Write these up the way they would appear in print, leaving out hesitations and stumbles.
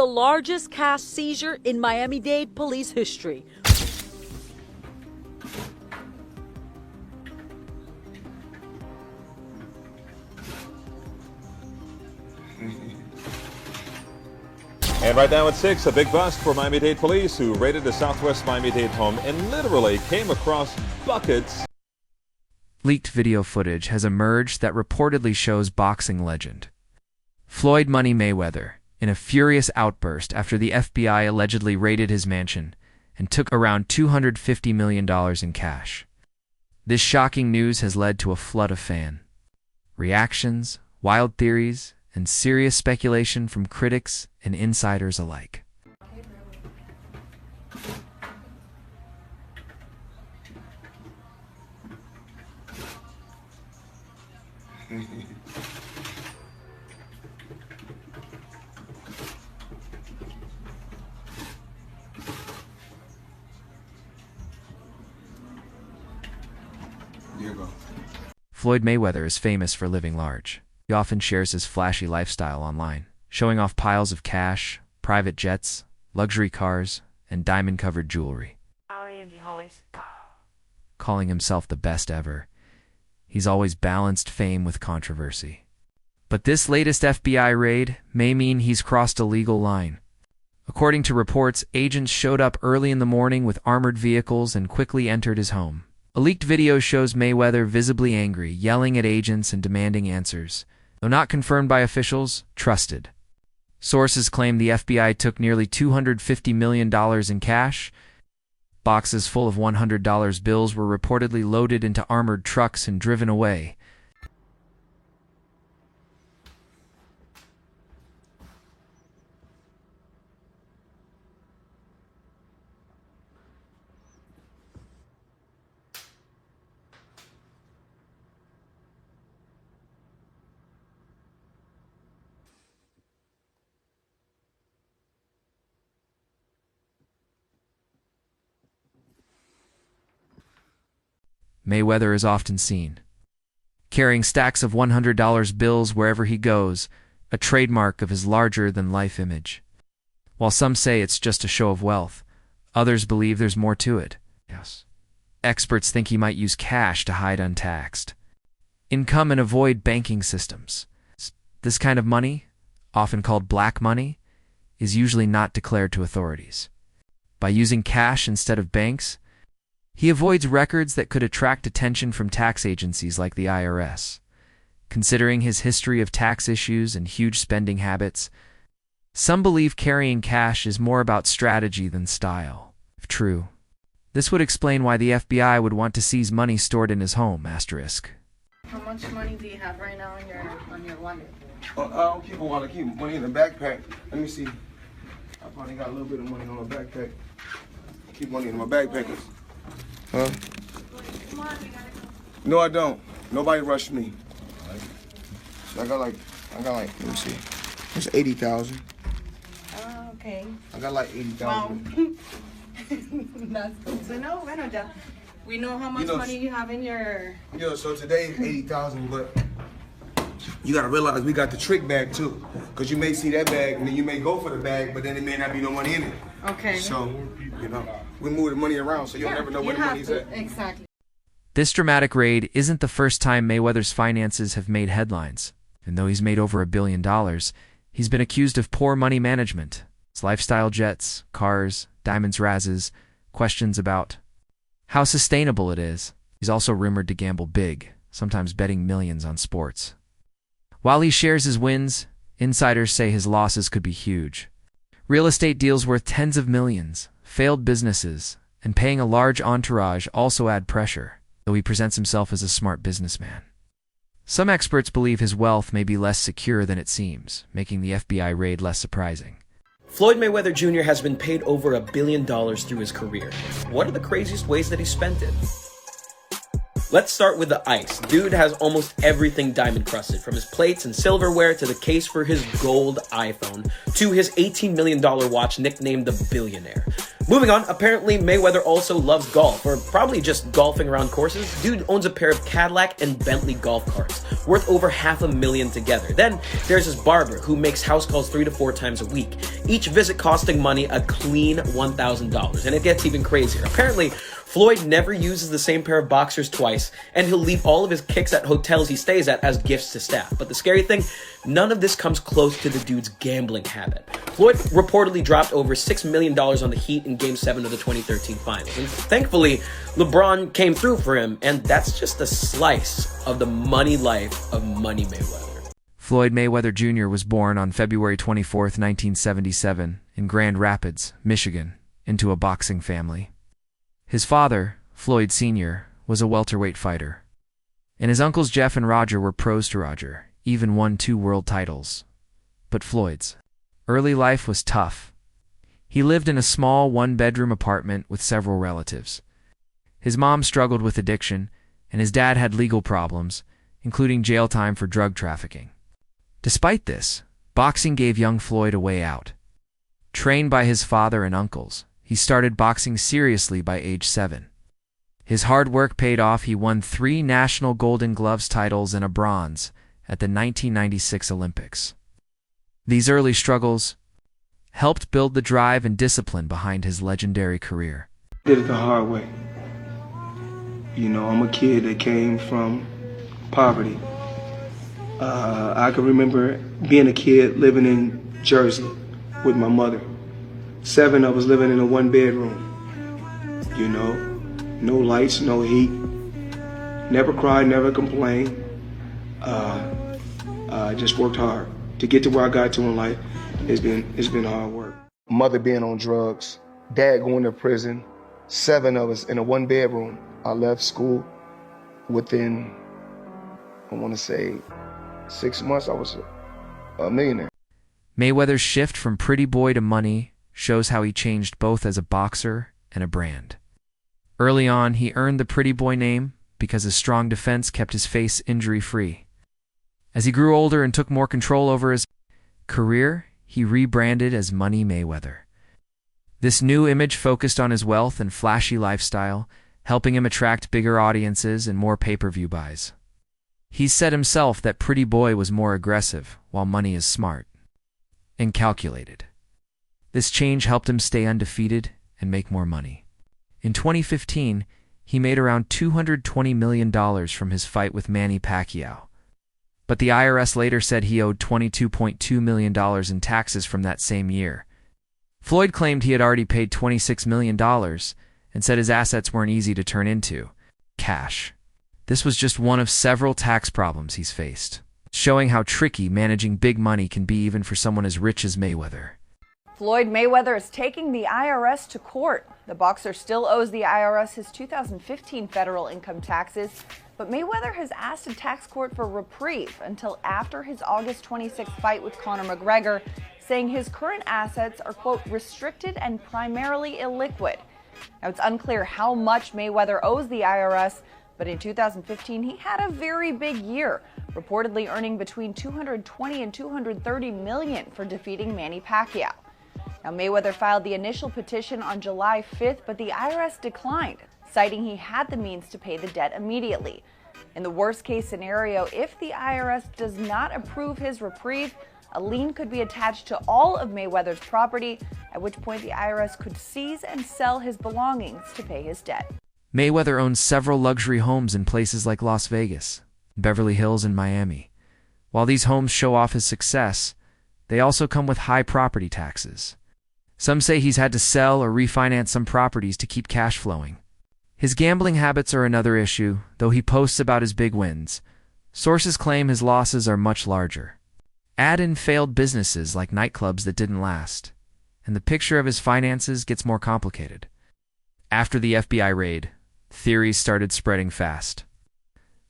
the largest cash seizure in Miami-Dade police history. And right now at 6, a big bust for Miami-Dade police who raided a Southwest Miami-Dade home and literally came across buckets. Leaked video footage has emerged that reportedly shows boxing legend Floyd "Money" Mayweather in a furious outburst after the FBI allegedly raided his mansion and took around $250 million in cash. This shocking news has led to a flood of fan reactions, wild theories, and serious speculation from critics and insiders alike. Floyd Mayweather is famous for living large. He often shares his flashy lifestyle online, showing off piles of cash, private jets, luxury cars, and diamond-covered jewelry. Calling himself the best ever, he's always balanced fame with controversy. But this latest FBI raid may mean he's crossed a legal line. According to reports, agents showed up early in the morning with armored vehicles and quickly entered his home. A leaked video shows Mayweather visibly angry, yelling at agents and demanding answers. Though not confirmed by officials, trusted. Sources claim the FBI took nearly $250 million in cash. Boxes full of $100 bills were reportedly loaded into armored trucks and driven away. Mayweather is often seen carrying stacks of $100 bills wherever he goes, a trademark of his larger-than-life image. While some say it's just a show of wealth, others believe there's more to it. Yes. Experts think he might use cash to hide untaxed income and avoid banking systems. This kind of money, often called black money, is usually not declared to authorities. By using cash instead of banks, he avoids records that could attract attention from tax agencies like the IRS. Considering his history of tax issues and huge spending habits, some believe carrying cash is more about strategy than style. If true, this would explain why the FBI would want to seize money stored in his home, asterisk. How much money do you have right now on your wallet? I don't keep a wallet. I keep money in the backpack. Let me see. I probably got a little bit of money in my backpack. I keep money in my backpack. Huh? No, I don't. Nobody rushed me. So I got like, let me see. It's 80,000. Okay. I got like 80,000. Wow. That's good to know. Bueno, ya. We know how much money you have in your... Yeah, so today is 80,000, but you gotta realize we got the trick bag too. Cause you may see that bag and then you may go for the bag, but then it may not be no money in it. Okay. So, you know, we move the money around so you'll never know where the money's at. Exactly. This dramatic raid isn't the first time Mayweather's finances have made headlines. And though he's made over $1 billion, he's been accused of poor money management. His lifestyle jets, cars, diamonds, razzes, questions about how sustainable it is. He's also rumored to gamble big, sometimes betting millions on sports. While he shares his wins, insiders say his losses could be huge. Real estate deals worth tens of millions, failed businesses, and paying a large entourage also add pressure, though he presents himself as a smart businessman. Some experts believe his wealth may be less secure than it seems, making the FBI raid less surprising. Floyd Mayweather Jr. has been paid over $1 billion through his career. What are the craziest ways that he spent it? Let's start with the ice. Dude has almost everything diamond crusted, from his plates and silverware to the case for his gold iPhone to his $18 million watch nicknamed the Billionaire. Moving on, apparently Mayweather also loves golf, or probably just golfing around courses. Dude owns a pair of Cadillac and Bentley golf carts, worth over $500,000 together. Then there's his barber, who makes house calls 3 to 4 times a week, each visit costing money a clean $1,000. And it gets even crazier. Apparently, Floyd never uses the same pair of boxers twice, and he'll leave all of his kicks at hotels he stays at as gifts to staff. But the scary thing, none of this comes close to the dude's gambling habit. Floyd reportedly dropped over $6 million on the Heat in Game 7 of the 2013 Finals. And thankfully, LeBron came through for him, and that's just a slice of the money life of Money Mayweather. Floyd Mayweather Jr. was born on February 24, 1977, in Grand Rapids, Michigan, into a boxing family. His father, Floyd Sr., was a welterweight fighter, and his uncles Jeff and Roger were pros to Roger, even won 2 world titles. But Floyd's early life was tough. He lived in a small 1-bedroom apartment with several relatives. His mom struggled with addiction, and his dad had legal problems, including jail time for drug trafficking. Despite this, boxing gave young Floyd a way out. Trained by his father and uncles, he started boxing seriously by age 7. His hard work paid off. He won 3 National Golden Gloves titles and a bronze at the 1996 Olympics. These early struggles helped build the drive and discipline behind his legendary career. Did it the hard way. You know, I'm a kid that came from poverty. I can remember being a kid living in Jersey with my mother. 7 of us living in a 1-bedroom. You know, no lights, no heat. Never cried, never complained. Just worked hard to get to where I got to in life. It's been hard work. Mother being on drugs, dad going to prison. 7 of us in a 1-bedroom. I left school within, I want to say, 6 months. I was a millionaire. Mayweather's shift from pretty boy to money shows how he changed both as a boxer and a brand. Early on, he earned the pretty boy name because his strong defense kept his face injury-free. As he grew older and took more control over his career, he rebranded as Money Mayweather. This new image focused on his wealth and flashy lifestyle, helping him attract bigger audiences and more pay-per-view buys. He said himself that pretty boy was more aggressive, while Money is smart and calculated. This change helped him stay undefeated and make more money. In 2015, he made around $220 million from his fight with Manny Pacquiao. But the IRS later said he owed $22.2 million in taxes from that same year. Floyd claimed he had already paid $26 million and said his assets weren't easy to turn into cash. This was just one of several tax problems he's faced, showing how tricky managing big money can be even for someone as rich as Mayweather. Floyd Mayweather is taking the IRS to court. The boxer still owes the IRS his 2015 federal income taxes, but Mayweather has asked a tax court for reprieve until after his August 26th fight with Conor McGregor, saying his current assets are, quote, restricted and primarily illiquid. Now, it's unclear how much Mayweather owes the IRS, but in 2015, he had a very big year, reportedly earning between $220 and $230 million for defeating Manny Pacquiao. Now, Mayweather filed the initial petition on July 5th, but the IRS declined, citing he had the means to pay the debt immediately. In the worst-case scenario, if the IRS does not approve his reprieve, a lien could be attached to all of Mayweather's property, at which point the IRS could seize and sell his belongings to pay his debt. Mayweather owns several luxury homes in places like Las Vegas, Beverly Hills, and Miami. While these homes show off his success, they also come with high property taxes. Some say he's had to sell or refinance some properties to keep cash flowing. His gambling habits are another issue, though he posts about his big wins. Sources claim his losses are much larger. Add in failed businesses like nightclubs that didn't last, and the picture of his finances gets more complicated. After the FBI raid, theories started spreading fast.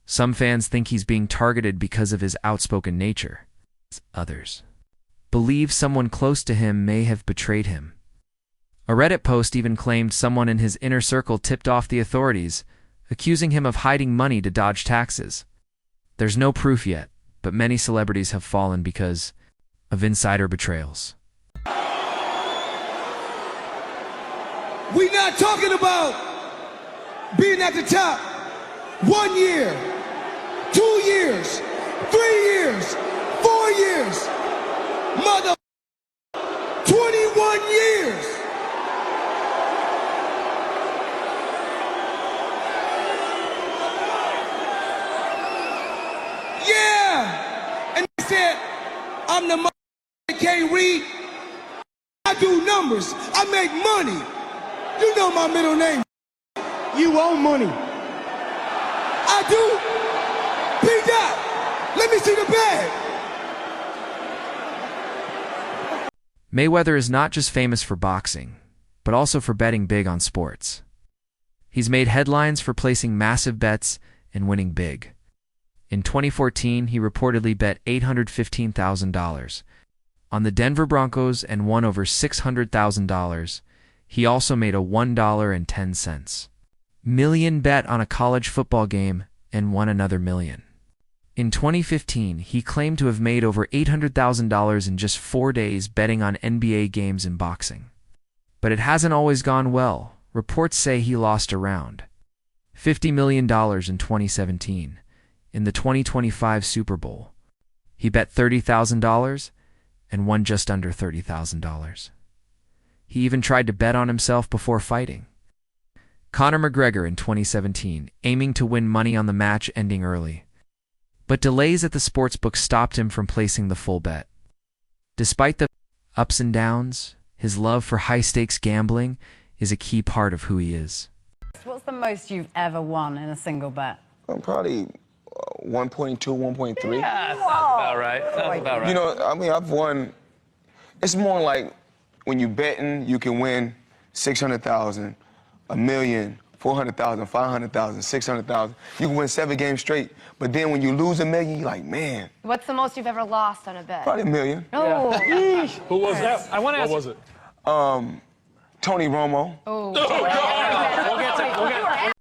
Some fans think he's being targeted because of his outspoken nature. Others believe someone close to him may have betrayed him. A Reddit post even claimed someone in his inner circle tipped off the authorities, accusing him of hiding money to dodge taxes. There's no proof yet, but many celebrities have fallen because of insider betrayals. We're not talking about being at the top 1 year, 2 years, 3 years, 4 years, mother 21 years. Yeah! And they said, I'm the mother that can't read. I do numbers. I make money. You know my middle name. You own money. I do. P-Dot, let me see the bag. Mayweather is not just famous for boxing, but also for betting big on sports. He's made headlines for placing massive bets and winning big. In 2014, he reportedly bet $815,000 on the Denver Broncos and won over $600,000. He also made a $1.10 million bet on a college football game and won another $1 million. In 2015, he claimed to have made over $800,000 in just 4 days betting on NBA games and boxing. But it hasn't always gone well. Reports say he lost around $50 million in 2017 in the 2025 Super Bowl. He bet $30,000 and won just under $30,000. He even tried to bet on himself before fighting. Conor McGregor in 2017, aiming to win money on the match ending early. But delays at the sportsbook stopped him from placing the full bet. Despite the ups and downs, his love for high-stakes gambling is a key part of who he is. What's the most you've ever won in a single bet? Probably 1.2, 1.3. Yeah, sounds about right. Sounds about right. You know, I mean, I've won. It's more like when you betting, you can win 600,000, $1 million, 400,000, 500,000, 600,000. You can win 7 games straight. But then when you lose $1 million, you're like, man. What's the most you've ever lost on a bet? Probably $1 million. No. Yeah. Who was that? I want to ask. What was it? Tony Romo. Oh. We'll get to.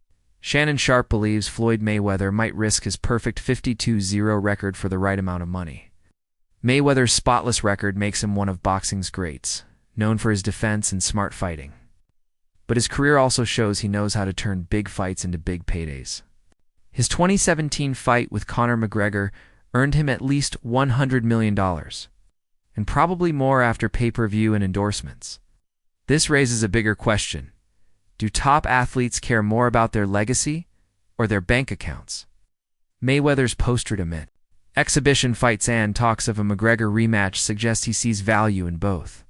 Shannon Sharpe believes Floyd Mayweather might risk his perfect 52-0 record for the right amount of money. Mayweather's spotless record makes him one of boxing's greats, known for his defense and smart fighting. But his career also shows he knows how to turn big fights into big paydays. His 2017 fight with Conor McGregor earned him at least $100 million, and probably more after pay-per-view and endorsements. This raises a bigger question. Do top athletes care more about their legacy or their bank accounts? Mayweather's post-retirement exhibition fights and talks of a McGregor rematch suggest he sees value in both.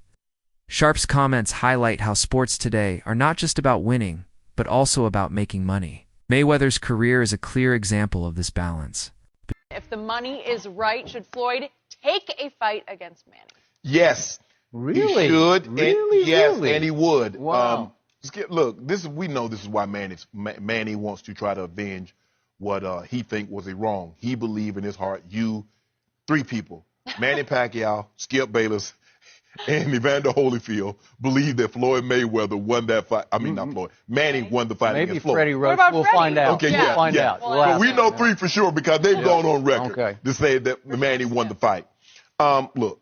Sharpe's comments highlight how sports today are not just about winning, but also about making money. Mayweather's career is a clear example of this balance. If the money is right, should Floyd take a fight against Manny? Yes. Really? He should. Really? Yes, Really? and he would. Wow. Look, we know this is why Manny wants to try to avenge what he think was a wrong. He believed in his heart, 3 people, Manny Pacquiao, Skip Bayless, and Evander Holyfield, believed that Floyd Mayweather won that fight. I mean, not Floyd. Manny won the fight Maybe against Floyd. Freddie Roach. We'll find out. Okay, we'll find out. Well, but we know 3 for sure because they've gone on record Okay. to say that Manny won the fight. Look,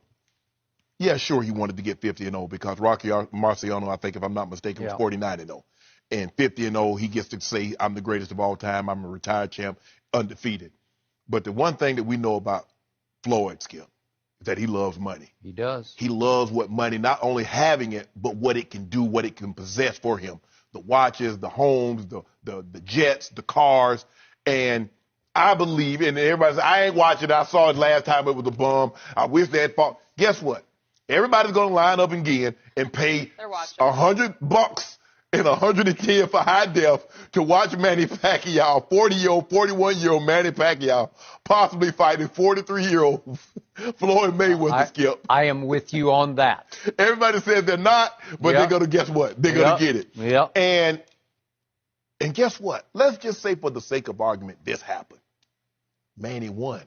yeah, sure, he wanted to get 50-0 because Rocky Marciano, I think, if I'm not mistaken, was 49-0. And 50-0, he gets to say, I'm the greatest of all time. I'm a retired champ, undefeated. But the one thing that we know about Floyd, Skip, is that he loves money. He does. He loves what money, not only having it, but what it can do, what it can possess for him. The watches, the homes, the jets, the cars. And I believe, and everybody says, I ain't watching it. I saw it last time. It was a bum. I wish they had fought. Guess what? Everybody's going to line up again and pay $100 and $110 for high def to watch Manny Pacquiao, 40-year-old, 41-year-old Manny Pacquiao, possibly fighting 43-year-old Floyd Mayweather, Skip. I am with you on that. Everybody says they're not, but they're going to, guess what? They're going to get it. Yep. And guess what? Let's just say for the sake of argument, this happened. Manny won.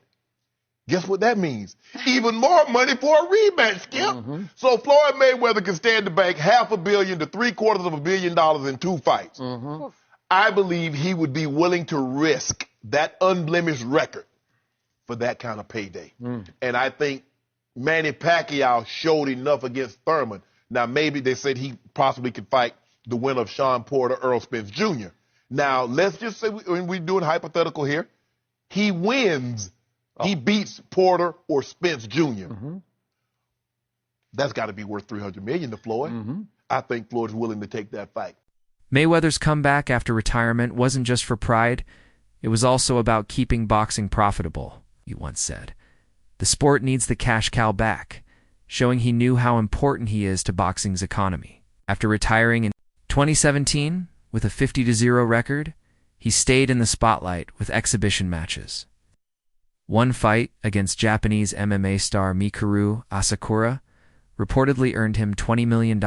Guess what that means? Even more money for a rematch, Skip. Mm-hmm. So Floyd Mayweather can stand to bank $500 million to $750 million in 2 fights. Mm-hmm. I believe he would be willing to risk that unblemished record for that kind of payday. And I think Manny Pacquiao showed enough against Thurman. Now, maybe they said he possibly could fight the win of Sean Porter, Earl Spence Jr. Now, let's just say we're doing hypothetical here. He wins. He beats Porter or Spence Jr. That's got to be worth $300 million to Floyd. I think Floyd's willing to take that fight. Mayweather's comeback after retirement wasn't just for pride. It was also about keeping boxing profitable, he once said. The sport needs the cash cow back, showing he knew how important he is to boxing's economy. After retiring in 2017 with a 50-0 record, he stayed in the spotlight with exhibition matches. One fight against Japanese MMA star Mikuru Asakura reportedly earned him $20 million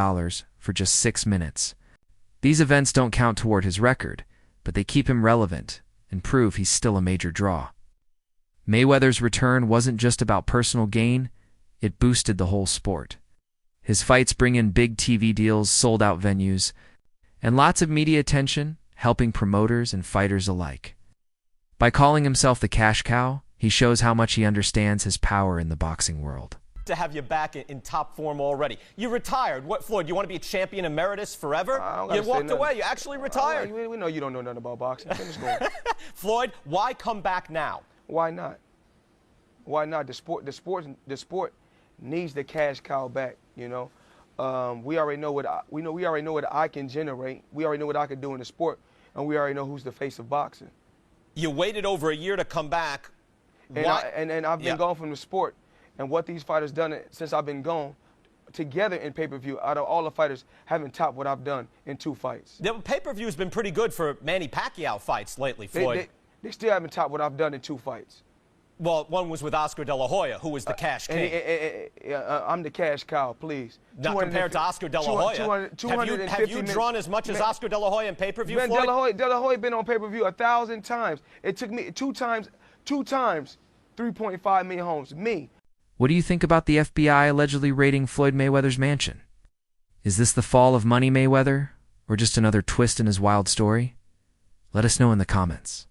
for just 6 minutes. These events don't count toward his record, but they keep him relevant and prove he's still a major draw. Mayweather's return wasn't just about personal gain, it boosted the whole sport. His fights bring in big TV deals, sold-out venues, and lots of media attention, helping promoters and fighters alike. By calling himself the cash cow, he shows how much he understands his power in the boxing world. To have you back in top form already. You retired. What, Floyd, you want to be a champion emeritus forever? You walked away. You actually retired. We know you don't know nothing about boxing. Finish going. Floyd, why come back now? Why not? Why not? The sport needs the cash cow back, you know. We already know what we already know what I can generate. We already know what I can do in the sport, and we already know who's the face of boxing. You waited over a year to come back. And I've been gone from the sport. And what these fighters done since I've been gone, together in pay-per-view, out of all the fighters, haven't topped what I've done in 2 fights. The pay-per-view has been pretty good for Manny Pacquiao fights lately, Floyd. They still haven't topped what I've done in 2 fights. Well, one was with Oscar De La Hoya, who was the cash king. I'm the cash cow, please. Not compared to Oscar De La Hoya. Have you drawn as much as Oscar De La Hoya in pay-per-view, Floyd? De La Hoya been on pay-per-view 1,000 times. It took me 2 times, 3.5 million homes. Me. What do you think about the FBI allegedly raiding Floyd Mayweather's mansion? Is this the fall of Money Mayweather, or just another twist in his wild story? Let us know in the comments.